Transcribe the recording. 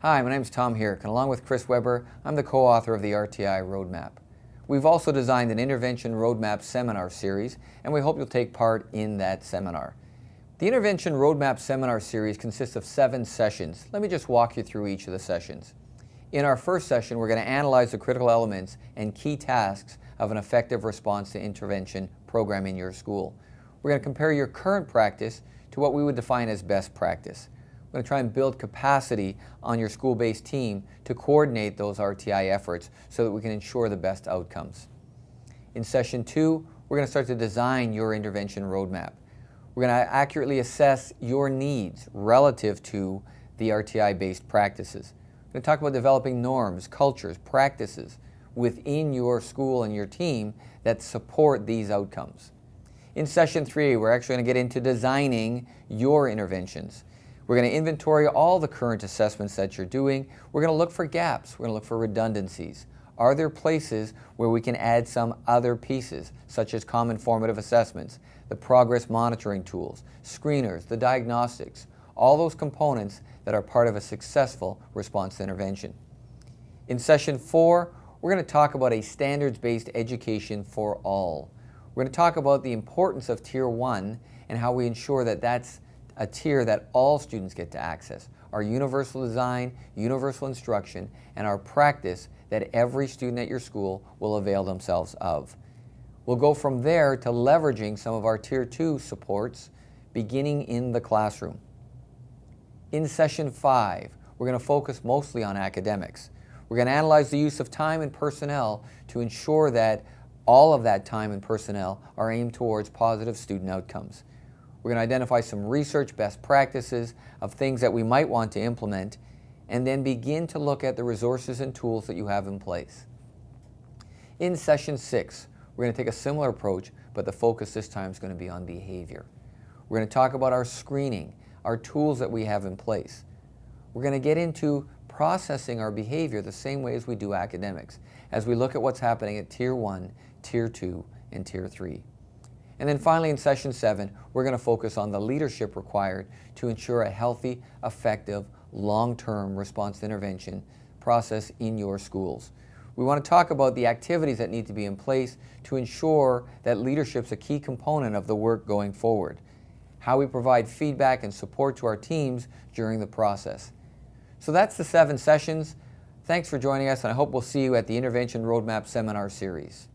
Hi, my name is Tom Hirk, and along with Chris Weber, I'm the co-author of the RTI Roadmap. We've also designed an Intervention Roadmap seminar series, and we hope you'll take part in that seminar. The Intervention Roadmap seminar series consists of 7 sessions. Let me just walk you through each of the sessions. In our first session, we're going to analyze the critical elements and key tasks of an effective response to intervention program in your school. We're going to compare your current practice to what we would define as best practice. We're going to try and build capacity on your school-based team to coordinate those RTI efforts so that we can ensure the best outcomes. In session 2, we're going to start to design your intervention roadmap. We're going to accurately assess your needs relative to the RTI-based practices. We're going to talk about developing norms, cultures, practices within your school and your team that support these outcomes. In session 3, we're actually going to get into designing your interventions. We're going to inventory all the current assessments that you're doing. We're going to look for gaps. We're going to look for redundancies. Are there places where we can add some other pieces, such as common formative assessments, the progress monitoring tools, screeners, the diagnostics, all those components that are part of a successful response to intervention. In session 4, we're going to talk about a standards-based education for all. We're going to talk about the importance of Tier 1 and how we ensure that that's a tier that all students get to access. Our universal design, universal instruction, and our practice that every student at your school will avail themselves of. We'll go from there to leveraging some of our Tier 2 supports beginning in the classroom. In session 5, we're going to focus mostly on academics. We're going to analyze the use of time and personnel to ensure that all of that time and personnel are aimed towards positive student outcomes. We're going to identify some research best practices of things that we might want to implement, and then begin to look at the resources and tools that you have in place. In session 6, we're going to take a similar approach, but the focus this time is going to be on behavior. We're going to talk about our screening, our tools that we have in place. We're going to get into processing our behavior the same way as we do academics, as we look at what's happening at Tier 1, Tier 2, and Tier 3. And then finally in session 7, we're going to focus on the leadership required to ensure a healthy, effective, long-term response to intervention process in your schools. We want to talk about the activities that need to be in place to ensure that leadership's a key component of the work going forward, how we provide feedback and support to our teams during the process. So that's the 7 sessions. Thanks for joining us, and I hope we'll see you at the Intervention Roadmap Seminar Series.